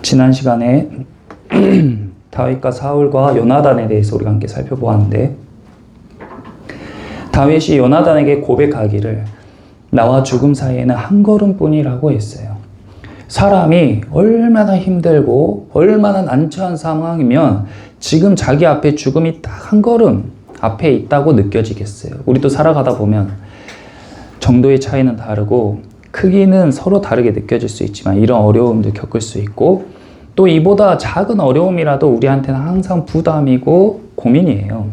지난 시간에 다윗과 사울과 요나단에 대해서 우리가 함께 살펴보았는데, 다윗이 요나단에게 고백하기를 나와 죽음 사이에는 한 걸음뿐이라고 했어요. 사람이 얼마나 힘들고 얼마나 난처한 상황이면 지금 자기 앞에 죽음이 딱 한 걸음 앞에 있다고 느껴지겠어요. 우리도 살아가다 보면 정도의 차이는 다르고 크기는 서로 다르게 느껴질 수 있지만 이런 어려움도 겪을 수 있고, 또 이보다 작은 어려움이라도 우리한테는 항상 부담이고 고민이에요.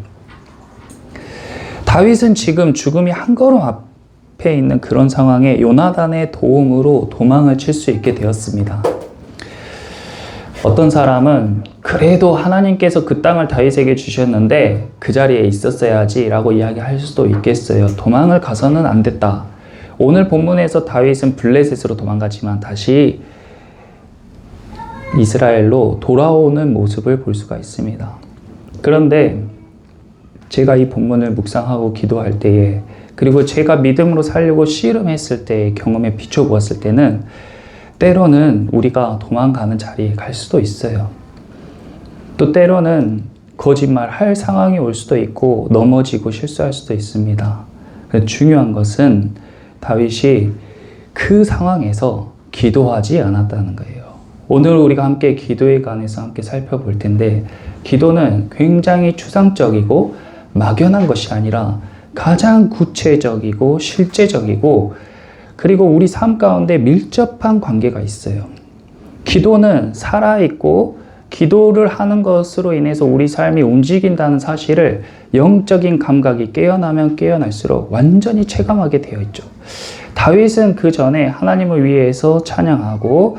다윗은 지금 죽음이 한 걸음 앞에 있는 그런 상황에 요나단의 도움으로 도망을 칠 수 있게 되었습니다. 어떤 사람은 그래도 하나님께서 그 땅을 다윗에게 주셨는데 그 자리에 있었어야지 라고 이야기할 수도 있겠어요. 도망을 가서는 안 됐다. 오늘 본문에서 다윗은 블레셋으로 도망가지만 다시 이스라엘로 돌아오는 모습을 볼 수가 있습니다. 그런데 제가 이 본문을 묵상하고 기도할 때에, 그리고 제가 믿음으로 살려고 씨름했을 때의 경험에 비춰보았을 때는 때로는 우리가 도망가는 자리에 갈 수도 있어요. 또 때로는 거짓말할 상황이 올 수도 있고 넘어지고 실수할 수도 있습니다. 중요한 것은 다윗이 그 상황에서 기도하지 않았다는 거예요. 오늘 우리가 함께 기도에 관해서 함께 살펴볼 텐데, 기도는 굉장히 추상적이고 막연한 것이 아니라 가장 구체적이고 실제적이고, 그리고 우리 삶 가운데 밀접한 관계가 있어요. 기도는 살아있고 기도를 하는 것으로 인해서 우리 삶이 움직인다는 사실을 영적인 감각이 깨어나면 깨어날수록 완전히 체감하게 되어 있죠. 다윗은 그 전에 하나님을 위해서 찬양하고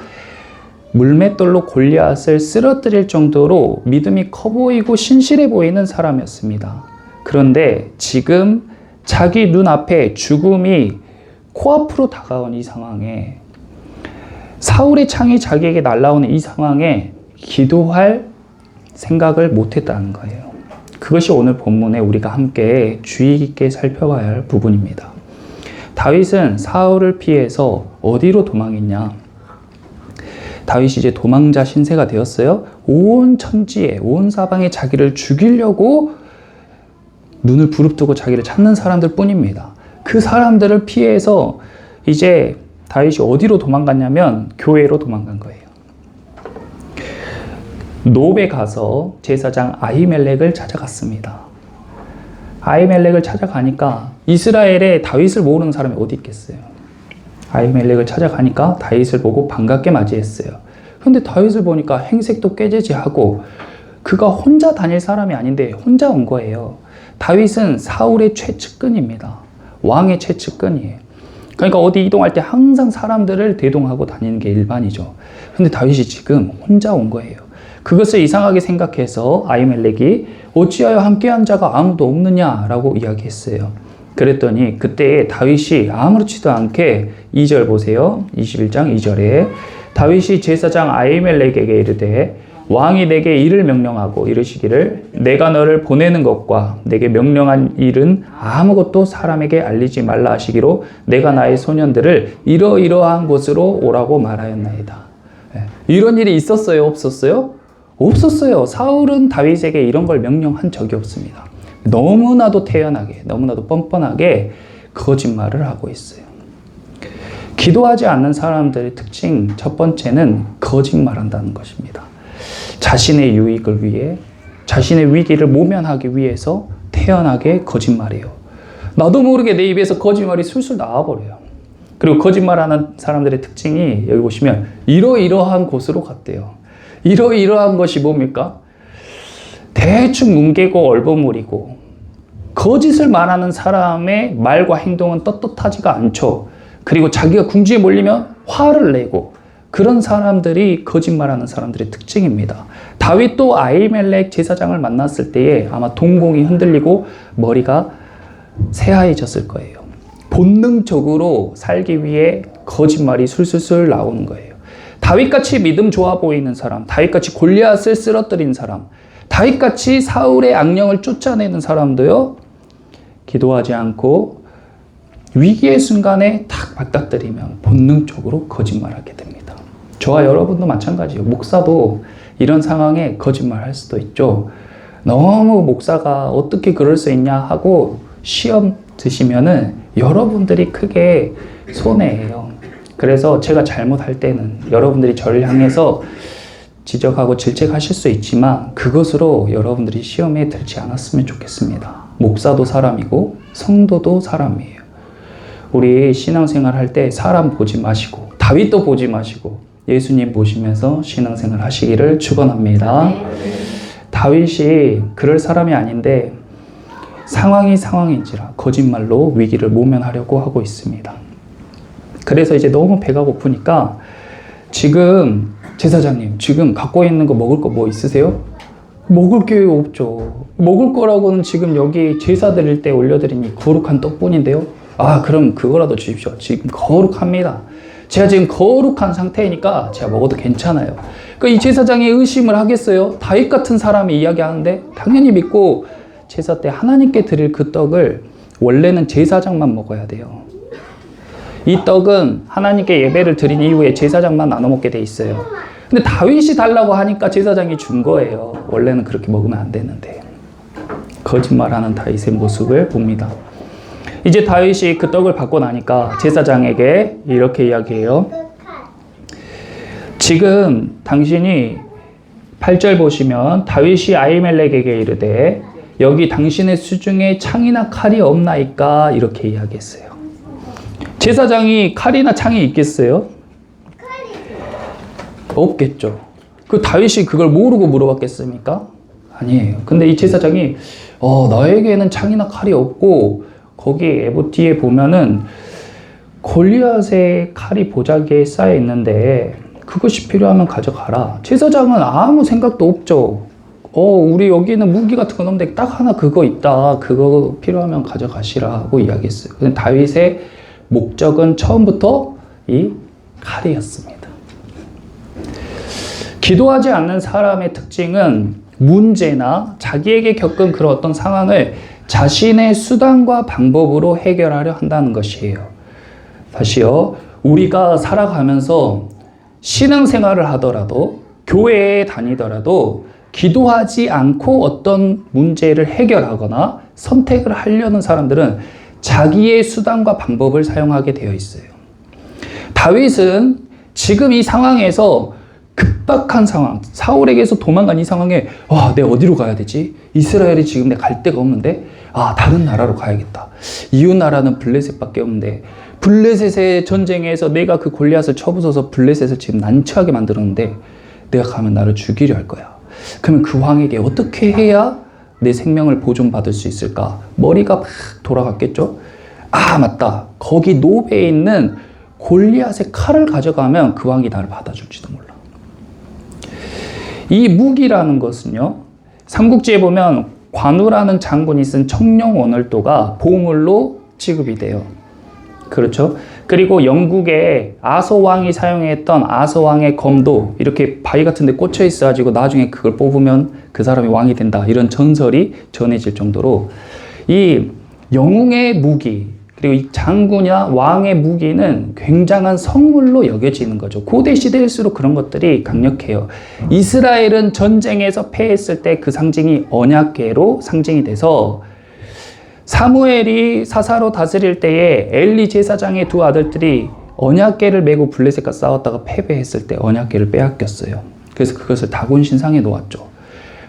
물맷돌로 골리앗을 쓰러뜨릴 정도로 믿음이 커 보이고 신실해 보이는 사람이었습니다. 그런데 지금 자기 눈앞에 죽음이 코앞으로 다가온 이 상황에, 사울의 창이 자기에게 날아오는 이 상황에 기도할 생각을 못했다는 거예요. 그것이 오늘 본문에 우리가 함께 주의 깊게 살펴봐야 할 부분입니다. 다윗은 사울을 피해서 어디로 도망했냐? 다윗이 이제 도망자 신세가 되었어요. 온 천지에, 온 사방에 자기를 죽이려고 눈을 부릅뜨고 자기를 찾는 사람들 뿐입니다. 그 사람들을 피해서 이제 다윗이 어디로 도망갔냐면 교회로 도망간 거예요. 노베 가서 제사장 아히멜렉을 찾아갔습니다. 아히멜렉을 찾아가니까 이스라엘에 다윗을 모르는 사람이 어디 있겠어요. 아히멜렉을 찾아가니까 다윗을 보고 반갑게 맞이했어요. 근데 다윗을 보니까 행색도 꾀죄죄하고 그가 혼자 다닐 사람이 아닌데 혼자 온 거예요. 다윗은 사울의 최측근입니다. 왕의 최측근이에요. 그러니까 어디 이동할 때 항상 사람들을 대동하고 다니는 게 일반이죠. 근데 다윗이 지금 혼자 온 거예요. 그것을 이상하게 생각해서 아히멜렉이 어찌하여 함께한 자가 아무도 없느냐라고 이야기했어요. 그랬더니 그때 다윗이 아무렇지도 않게 2절 보세요. 21장 2절에 다윗이 제사장 아히멜렉에게 이르되 왕이 내게 일을 명령하고 이르시기를 내가 너를 보내는 것과 내게 명령한 일은 아무것도 사람에게 알리지 말라 하시기로 내가 나의 소년들을 이러이러한 곳으로 오라고 말하였나이다. 이런 일이 있었어요? 없었어요? 없었어요. 사울은 다윗에게 이런 걸 명령한 적이 없습니다. 너무나도 태연하게, 너무나도 뻔뻔하게 거짓말을 하고 있어요. 기도하지 않는 사람들의 특징 첫 번째는 거짓말한다는 것입니다. 자신의 유익을 위해, 자신의 위기를 모면하기 위해서 태연하게 거짓말해요. 나도 모르게 내 입에서 거짓말이 술술 나와버려요. 그리고 거짓말하는 사람들의 특징이 여기 보시면 이러이러한 곳으로 갔대요. 이러이러한 것이 뭡니까? 대충 뭉개고 얼버무리고 거짓을 말하는 사람의 말과 행동은 떳떳하지가 않죠. 그리고 자기가 궁지에 몰리면 화를 내고, 그런 사람들이 거짓말하는 사람들의 특징입니다. 다윗도 아히멜렉 제사장을 만났을 때에 아마 동공이 흔들리고 머리가 새하얘졌을 거예요. 본능적으로 살기 위해 거짓말이 술술술 나오는 거예요. 다윗같이 믿음 좋아 보이는 사람, 다윗같이 골리앗을 쓰러뜨린 사람, 다윗같이 사울의 악령을 쫓아내는 사람도요, 기도하지 않고 위기의 순간에 탁 맞닥뜨리면 본능적으로 거짓말하게 됩니다. 저와 여러분도 마찬가지예요. 목사도 이런 상황에 거짓말 할 수도 있죠. 너무 목사가 어떻게 그럴 수 있냐 하고 시험 드시면은 여러분들이 크게 손해예요. 그래서 제가 잘못할 때는 여러분들이 저를 향해서 지적하고 질책하실 수 있지만 그것으로 여러분들이 시험에 들지 않았으면 좋겠습니다. 목사도 사람이고 성도도 사람이에요. 우리 신앙생활 할 때 사람 보지 마시고 다윗도 보지 마시고 예수님 보시면서 신앙생활 하시기를 축원합니다. 다윗이 그럴 사람이 아닌데 상황이 상황인지라 거짓말로 위기를 모면하려고 하고 있습니다. 그래서 이제 너무 배가 고프니까 지금 제사장님 지금 갖고 있는 거 먹을 거 뭐 있으세요? 먹을 게 없죠. 먹을 거라고는 지금 여기 제사 드릴 때 올려드린 이 거룩한 떡뿐인데요. 아 그럼 그거라도 주십시오. 지금 거룩합니다. 제가 지금 거룩한 상태이니까 제가 먹어도 괜찮아요. 그러니까 이 제사장이 의심을 하겠어요? 다윗 같은 사람이 이야기하는데 당연히 믿고 제사 때 하나님께 드릴 그 떡을 원래는 제사장만 먹어야 돼요. 이 떡은 하나님께 예배를 드린 이후에 제사장만 나눠 먹게 돼 있어요. 근데 다윗이 달라고 하니까 제사장이 준 거예요. 원래는 그렇게 먹으면 안 되는데. 거짓말하는 다윗의 모습을 봅니다. 이제 다윗이 그 떡을 받고 나니까 제사장에게 이렇게 이야기해요. 지금 당신이 8절 보시면 다윗이 아히멜렉에게 이르되 여기 당신의 수중에 창이나 칼이 없나이까 이렇게 이야기했어요. 제사장이 칼이나 창이 있겠어요? 없겠죠. 그 다윗이 그걸 모르고 물어봤겠습니까? 아니에요. 근데 이 제사장이 너에게는 창이나 칼이 없고 거기 에봇 뒤에 보면은 골리앗의 칼이 보자기에 쌓여 있는데 그것이 필요하면 가져가라. 제사장은 아무 생각도 없죠. 우리 여기는 무기 같은 건 없는데 딱 하나 그거 있다. 그거 필요하면 가져가시라고 이야기했어요. 근데 다윗의 목적은 처음부터 이 칼이었습니다. 기도하지 않는 사람의 특징은 문제나 자기에게 겪은 그런 어떤 상황을 자신의 수단과 방법으로 해결하려 한다는 것이에요. 다시요. 우리가 살아가면서 신앙생활을 하더라도 교회에 다니더라도 기도하지 않고 어떤 문제를 해결하거나 선택을 하려는 사람들은 자기의 수단과 방법을 사용하게 되어 있어요. 다윗은 지금 이 상황에서 급박한 상황, 사울에게서 도망간 이 상황에 내가 어디로 가야 되지? 이스라엘이 지금 내가 갈 데가 없는데 다른 나라로 가야겠다. 이웃 나라는 블레셋밖에 없는데 블레셋의 전쟁에서 내가 그 골리앗을 쳐부숴서 블레셋을 지금 난처하게 만들었는데 내가 가면 나를 죽이려 할 거야. 그러면 그 왕에게 어떻게 해야 내 생명을 보존받을 수 있을까? 머리가 막 돌아갔겠죠? 맞다. 거기 노베에 있는 골리앗의 칼을 가져가면 그 왕이 나를 받아줄지도 몰라. 이 무기라는 것은요, 삼국지에 보면 관우라는 장군이 쓴 청룡 원월도가 보물로 취급이 돼요. 그렇죠? 그리고 영국의 아서왕이 사용했던 아서왕의 검도 이렇게 바위 같은 데 꽂혀 있어가지고 나중에 그걸 뽑으면 그 사람이 왕이 된다. 이런 전설이 전해질 정도로 이 영웅의 무기, 그리고 이 장군이나 왕의 무기는 굉장한 성물로 여겨지는 거죠. 고대 시대일수록 그런 것들이 강력해요. 이스라엘은 전쟁에서 패했을 때 그 상징이 언약궤로 상징이 돼서 사무엘이 사사로 다스릴 때에 엘리 제사장의 두 아들들이 언약궤를 메고 블레셋과 싸웠다가 패배했을 때 언약궤를 빼앗겼어요. 그래서 그것을 다곤 신상에 놓았죠.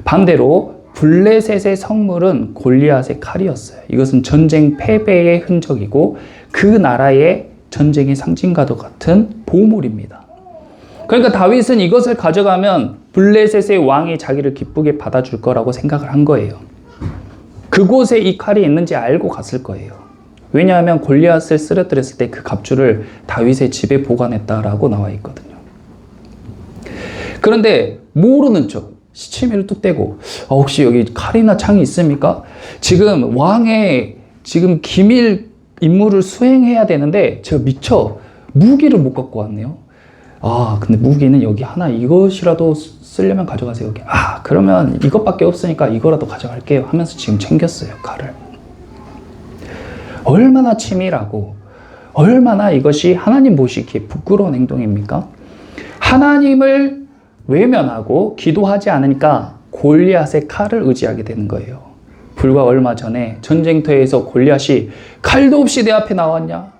반대로 블레셋의 성물은 골리앗의 칼이었어요. 이것은 전쟁 패배의 흔적이고 그 나라의 전쟁의 상징과도 같은 보물입니다. 그러니까 다윗은 이것을 가져가면 블레셋의 왕이 자기를 기쁘게 받아줄 거라고 생각을 한 거예요. 그곳에 이 칼이 있는지 알고 갔을 거예요. 왜냐하면 골리앗을 쓰러뜨렸을 때 그 갑주를 다윗의 집에 보관했다라고 나와 있거든요. 그런데 모르는 척 시치미를 뚝 떼고 혹시 여기 칼이나 창이 있습니까? 지금 왕의 지금 기밀 임무를 수행해야 되는데 제가 미처 무기를 못 갖고 왔네요. 근데 무기는 여기 하나 이것이라도 쓰려면 가져가세요. 그러면 이것밖에 없으니까 이거라도 가져갈게요 하면서 지금 챙겼어요, 칼을. 얼마나 치밀하고 얼마나 이것이 하나님 보시기에 부끄러운 행동입니까? 하나님을 외면하고 기도하지 않으니까 골리앗의 칼을 의지하게 되는 거예요. 불과 얼마 전에 전쟁터에서 골리앗이 칼도 없이 내 앞에 나왔냐?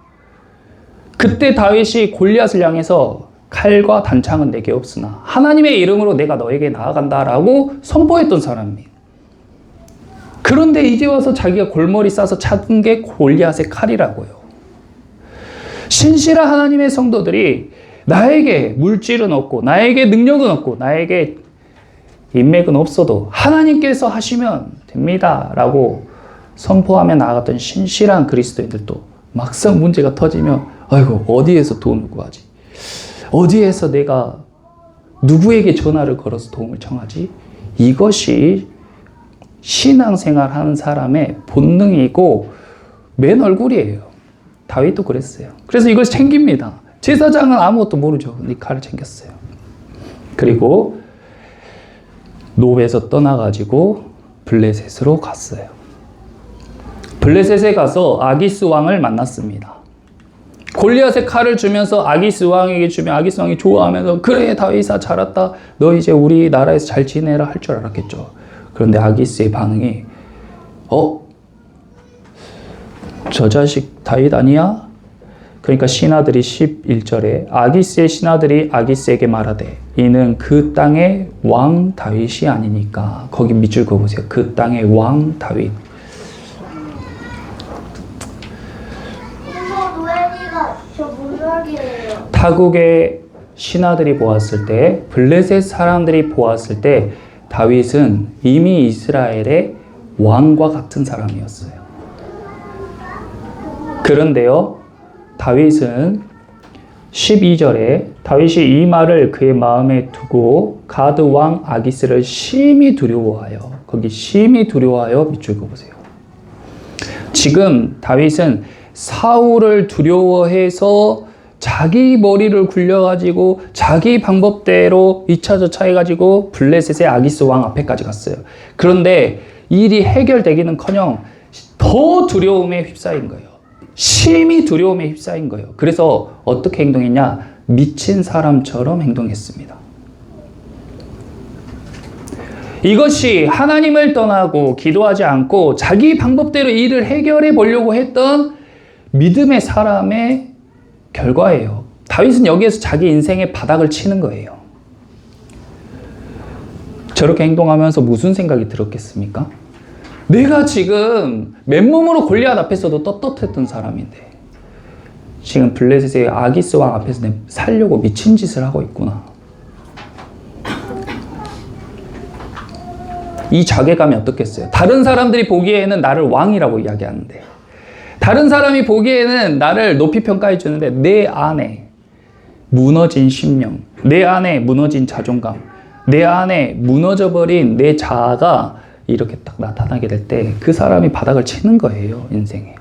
그때 다윗이 골리앗을 향해서 칼과 단창은 내게 없으나 하나님의 이름으로 내가 너에게 나아간다라고 선포했던 사람이에요. 그런데 이제 와서 자기가 골머리 싸서 찾은 게 골리앗의 칼이라고요. 신실한 하나님의 성도들이 나에게 물질은 없고 나에게 능력은 없고 나에게 인맥은 없어도 하나님께서 하시면 됩니다 라고 선포하며 나아갔던 신실한 그리스도인들도 막상 문제가 터지면 아이고 어디에서 도움을 구하지? 어디에서 내가 누구에게 전화를 걸어서 도움을 청하지? 이것이 신앙생활 하는 사람의 본능이고 맨 얼굴이에요. 다윗도 그랬어요. 그래서 이걸 챙깁니다. 제사장은 아무것도 모르죠. 근데 칼을 챙겼어요. 그리고 노베에서 떠나가지고 블레셋으로 갔어요. 블레셋에 가서 아기스 왕을 만났습니다. 골리앗의 칼을 주면서 아기스 왕에게 주면 아기스 왕이 좋아하면서 그래 다윗아 잘 왔다. 너 이제 우리 나라에서 잘 지내라 할 줄 알았겠죠. 그런데 아기스의 반응이 저 자식 다윗 아니야? 그러니까 신하들이 11절에 아기스의 신하들이 아기스에게 말하되 이는 그 땅의 왕 다윗이 아니니까. 거기 밑줄 그어보세요. 그 땅의 왕 다윗. 타국의 신하들이 보았을 때 블레셋 사람들이 보았을 때 다윗은 이미 이스라엘의 왕과 같은 사람이었어요. 그런데요, 다윗은 12절에 다윗이 이 말을 그의 마음에 두고 가드 왕 아기스를 심히 두려워하여, 거기 심히 두려워하여 밑줄 그어보세요. 지금 다윗은 사울을 두려워해서 자기 머리를 굴려가지고 자기 방법대로 2차 저차 해가지고 블레셋의 아기스 왕 앞에까지 갔어요. 그런데 일이 해결되기는커녕 더 두려움에 휩싸인 거예요. 심히 두려움에 휩싸인 거예요. 그래서 어떻게 행동했냐? 미친 사람처럼 행동했습니다. 이것이 하나님을 떠나고 기도하지 않고 자기 방법대로 일을 해결해 보려고 했던 믿음의 사람의 결과예요. 다윗은 여기에서 자기 인생의 바닥을 치는 거예요. 저렇게 행동하면서 무슨 생각이 들었겠습니까? 내가 지금 맨몸으로 골리앗 앞에서도 떳떳했던 사람인데 지금 블레셋의 아기스 왕 앞에서 내 살려고 미친 짓을 하고 있구나. 이 자괴감이 어떻겠어요? 다른 사람들이 보기에는 나를 왕이라고 이야기하는데, 다른 사람이 보기에는 나를 높이 평가해 주는데 내 안에 무너진 심령, 내 안에 무너진 자존감, 내 안에 무너져버린 내 자아가 이렇게 딱 나타나게 될 때 그 사람이 바닥을 치는 거예요, 인생에.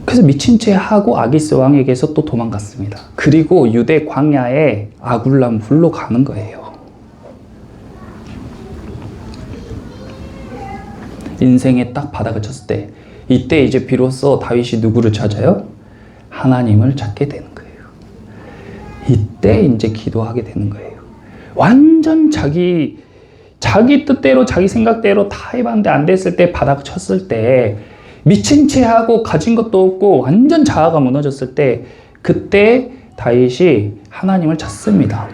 그래서 미친 채 하고 아기스 왕에게서 또 도망갔습니다. 그리고 유대 광야에 아굴람 굴로 가는 거예요. 인생에 딱 바닥을 쳤을 때 이때 이제 비로소 다윗이 누구를 찾아요? 하나님을 찾게 되는 거예요. 이때 이제 기도하게 되는 거예요. 완전 자기 뜻대로 자기 생각대로 다 해봤는데 안 됐을 때 바닥 쳤을 때 미친 채 하고 가진 것도 없고 완전 자아가 무너졌을 때 그때 다윗이 하나님을 찾습니다.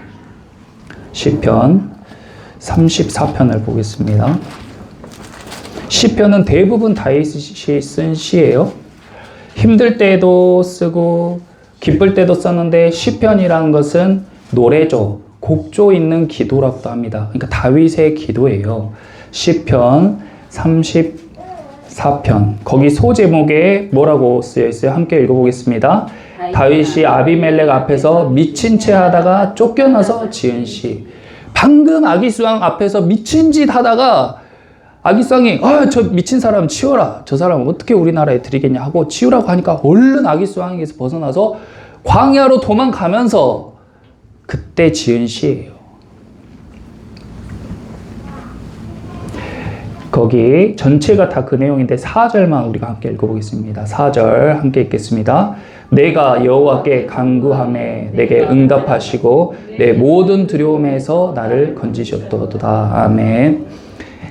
시편 34편을 보겠습니다. 시편은 대부분 다윗이 쓴 시예요. 힘들 때도 쓰고 기쁠 때도 썼는데 시편이라는 것은 노래조, 곡조 있는 기도라고도 합니다. 그러니까 다윗의 기도예요. 시편 34편. 거기 소제목에 뭐라고 쓰여 있어요? 함께 읽어보겠습니다. 다윗이 아비멜렉 앞에서 미친 채 하다가 쫓겨나서 지은 시. 방금 아기스 왕 앞에서 미친 짓 하다가 아기스 왕이 저 미친 사람 치워라. 저 사람 어떻게 우리나라에 들이겠냐 하고 치우라고 하니까 얼른 아기스 왕에게서 벗어나서 광야로 도망가면서 그때 지은 시예요. 거기 전체가 다 그 내용인데 4절만 우리가 함께 읽어보겠습니다. 4절 함께 읽겠습니다. 내가 여호와께 간구하매 내게 응답하시고 내 모든 두려움에서 나를 건지셨도다. 아멘.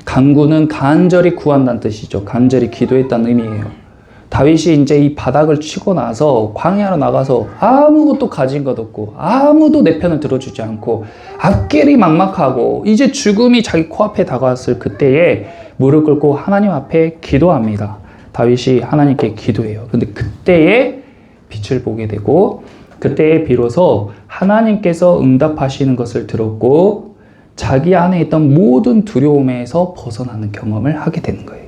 간구는 간절히 구한다는 뜻이죠. 간절히 기도했다는 의미예요. 다윗이 이제 이 바닥을 치고 나서 광야로 나가서 아무것도 가진 것 없고 아무도 내 편을 들어주지 않고 앞길이 막막하고 이제 죽음이 자기 코앞에 다가왔을 그때에 무릎 꿇고 하나님 앞에 기도합니다. 다윗이 하나님께 기도해요. 근데 그때에 빛을 보게 되고 그때에 비로소 하나님께서 응답하시는 것을 들었고 자기 안에 있던 모든 두려움에서 벗어나는 경험을 하게 되는 거예요.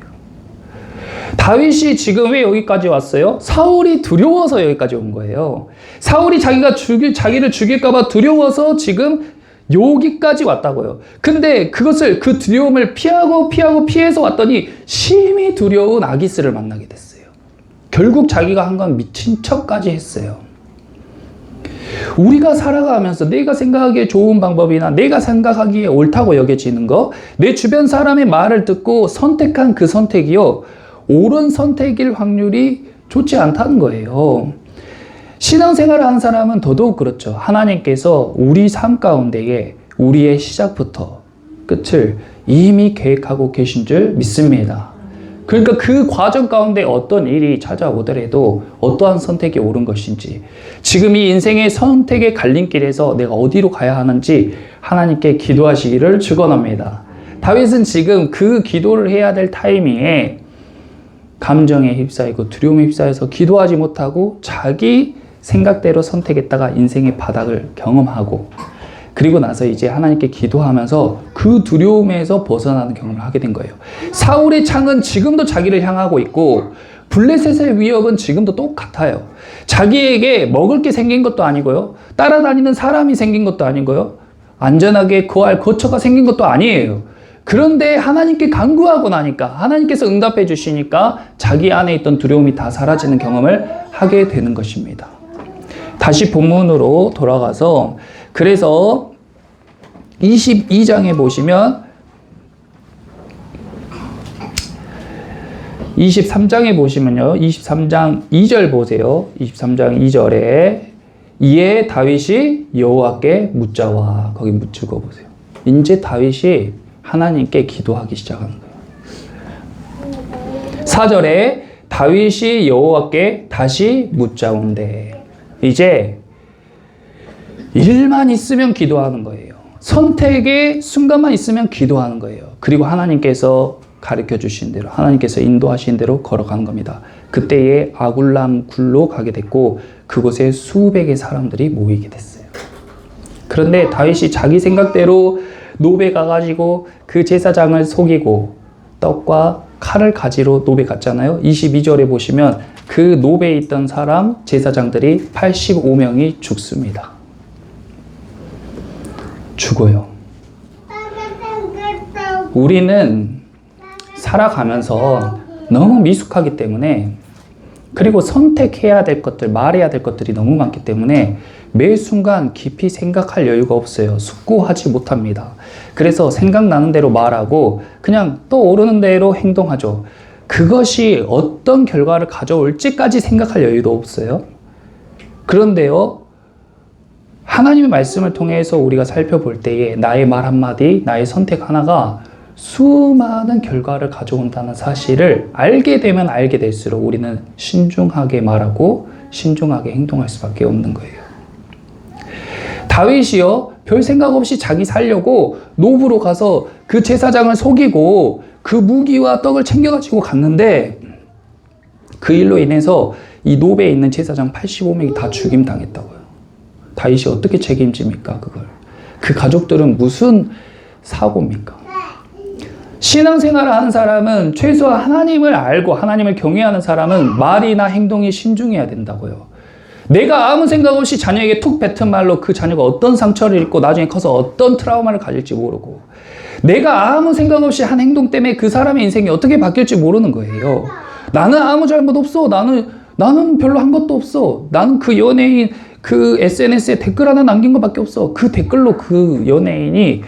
다윗이 지금 왜 여기까지 왔어요? 사울이 두려워서 여기까지 온 거예요. 사울이 자기를 죽일까봐 두려워서 지금 여기까지 왔다고요. 근데 그 두려움을 피해서 왔더니 심히 두려운 아기스를 만나게 됐어요. 결국 자기가 한 건 미친 척까지 했어요. 우리가 살아가면서 내가 생각하기에 좋은 방법이나 내가 생각하기에 옳다고 여겨지는 거, 내 주변 사람의 말을 듣고 선택한 그 선택이요, 옳은 선택일 확률이 좋지 않다는 거예요. 신앙생활을 하는 사람은 더더욱 그렇죠. 하나님께서 우리 삶 가운데에 우리의 시작부터 끝을 이미 계획하고 계신 줄 믿습니다. 그러니까 그 과정 가운데 어떤 일이 찾아오더라도 어떠한 선택이 옳은 것인지, 지금 이 인생의 선택의 갈림길에서 내가 어디로 가야 하는지 하나님께 기도하시기를 축원합니다. 다윗은 지금 그 기도를 해야 될 타이밍에 감정에 휩싸이고 두려움에 휩싸여서 기도하지 못하고 자기 생각대로 선택했다가 인생의 바닥을 경험하고, 그리고 나서 이제 하나님께 기도하면서 그 두려움에서 벗어나는 경험을 하게 된 거예요. 사울의 창은 지금도 자기를 향하고 있고 블레셋의 위협은 지금도 똑같아요. 자기에게 먹을 게 생긴 것도 아니고요, 따라다니는 사람이 생긴 것도 아니고요, 안전하게 거할 거처가 생긴 것도 아니에요. 그런데 하나님께 간구하고 나니까 하나님께서 응답해 주시니까 자기 안에 있던 두려움이 다 사라지는 경험을 하게 되는 것입니다. 다시 본문으로 돌아가서, 그래서 22장에 보시면 23장에 보시면요, 23장 2절 보세요. 23장 2절에 이에 다윗이 여호와께 묻자와, 거기 묻히고 보세요. 이제 다윗이 하나님께 기도하기 시작하는 거예요. 4절에 다윗이 여호와께 다시 묻자온대. 이제 일만 있으면 기도하는 거예요. 선택의 순간만 있으면 기도하는 거예요. 그리고 하나님께서 가르쳐 주신 대로, 하나님께서 인도하신 대로 걸어가는 겁니다. 그때에 아굴람 굴로 가게 됐고 그곳에 수백의 사람들이 모이게 됐어요. 그런데 다윗이 자기 생각대로 노베 가가지고 그 제사장을 속이고 떡과 칼을 가지러 노베 갔잖아요. 22절에 보시면 그 노베에 있던 사람 제사장들이 85명이 죽습니다. 죽어요. 우리는 살아가면서 너무 미숙하기 때문에, 그리고 선택해야 될 것들, 말해야 될 것들이 너무 많기 때문에 매 순간 깊이 생각할 여유가 없어요. 숙고하지 못합니다. 그래서 생각나는 대로 말하고 그냥 떠오르는 대로 행동하죠. 그것이 어떤 결과를 가져올지까지 생각할 여유도 없어요. 그런데요, 하나님의 말씀을 통해서 우리가 살펴볼 때에 나의 말 한마디, 나의 선택 하나가 수많은 결과를 가져온다는 사실을 알게 되면 알게 될수록 우리는 신중하게 말하고 신중하게 행동할 수밖에 없는 거예요. 다윗이요, 별 생각 없이 자기 살려고 노브로 가서 그 제사장을 속이고 그 무기와 떡을 챙겨가지고 갔는데 그 일로 인해서 이 노베에 있는 제사장 85명이 다 죽임당했다고요. 다윗이 어떻게 책임집니까, 그걸? 그 가족들은 무슨 사고입니까? 신앙생활을 하는 사람은 최소한 하나님을 알고 하나님을 경외하는 사람은 말이나 행동이 신중해야 된다고요. 내가 아무 생각 없이 자녀에게 툭 뱉은 말로 그 자녀가 어떤 상처를 입고 나중에 커서 어떤 트라우마를 가질지 모르고, 내가 아무 생각 없이 한 행동 때문에 그 사람의 인생이 어떻게 바뀔지 모르는 거예요. 나는 아무 잘못 없어. 나는 별로 한 것도 없어. 나는 그 연예인 그 SNS에 댓글 하나 남긴 것밖에 없어. 그 댓글로 그 연예인이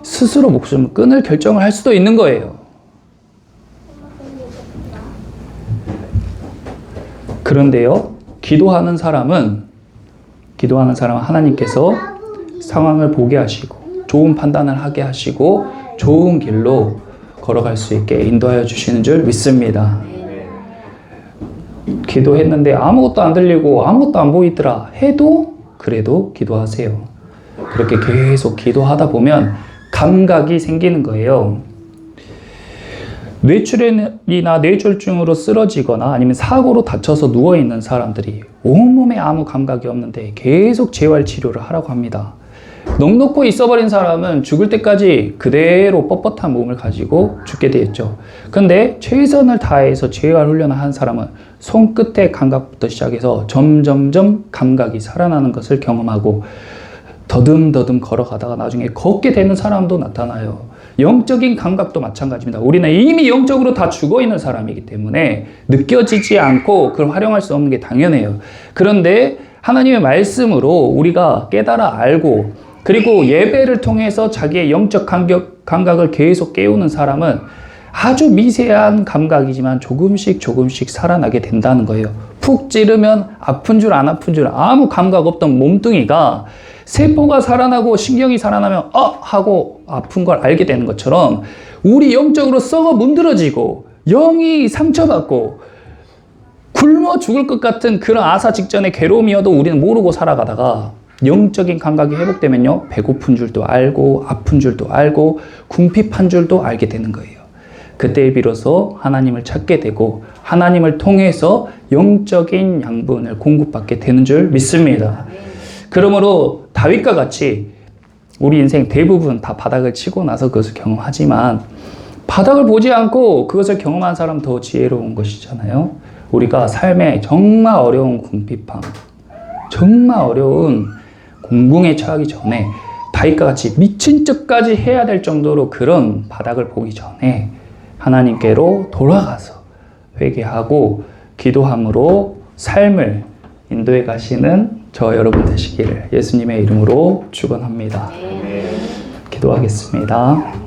스스로 목숨을 끊을 결정을 할 수도 있는 거예요. 그런데요, 기도하는 사람은 하나님께서 상황을 보게 하시고 좋은 판단을 하게 하시고 좋은 길로 걸어갈 수 있게 인도하여 주시는 줄 믿습니다. 기도했는데 아무것도 안 들리고 아무것도 안 보이더라 해도 그래도 기도하세요. 그렇게 계속 기도하다 보면 감각이 생기는 거예요. 뇌출혈이나 뇌졸중으로 쓰러지거나 아니면 사고로 다쳐서 누워있는 사람들이 온몸에 아무 감각이 없는데 계속 재활치료를 하라고 합니다. 넋놓고 있어버린 사람은 죽을 때까지 그대로 뻣뻣한 몸을 가지고 죽게 되었죠. 근데 최선을 다해서 재활훈련을 한 사람은 손끝의 감각부터 시작해서 점점점 감각이 살아나는 것을 경험하고 더듬더듬 걸어가다가 나중에 걷게 되는 사람도 나타나요. 영적인 감각도 마찬가지입니다. 우리는 이미 영적으로 다 죽어있는 사람이기 때문에 느껴지지 않고 그걸 활용할 수 없는 게 당연해요. 그런데 하나님의 말씀으로 우리가 깨달아 알고 그리고 예배를 통해서 자기의 영적 감각을 계속 깨우는 사람은 아주 미세한 감각이지만 조금씩 살아나게 된다는 거예요. 푹 찌르면 아픈 줄 안 아픈 줄 아무 감각 없던 몸뚱이가 세포가 살아나고 신경이 살아나면 하고 아픈 걸 알게 되는 것처럼 우리 영적으로 썩어 문드러지고 영이 상처받고 굶어 죽을 것 같은 그런 아사 직전의 괴로움이어도 우리는 모르고 살아가다가 영적인 감각이 회복되면요, 배고픈 줄도 알고 아픈 줄도 알고 궁핍한 줄도 알게 되는 거예요. 그때 비로소 하나님을 찾게 되고 하나님을 통해서 영적인 양분을 공급받게 되는 줄 믿습니다. 그러므로 다윗과 같이 우리 인생 대부분 다 바닥을 치고 나서 그것을 경험하지만 바닥을 보지 않고 그것을 경험한 사람 더 지혜로운 것이잖아요. 우리가 삶에 정말 어려운 궁핍함, 정말 어려운 공궁에 처하기 전에 다윗과 같이 미친 척까지 해야 될 정도로 그런 바닥을 보기 전에 하나님께로 돌아가서 회개하고 기도함으로 삶을 인도해 가시는 저 여러분 되시기를 예수님의 이름으로 축원합니다. 기도하겠습니다.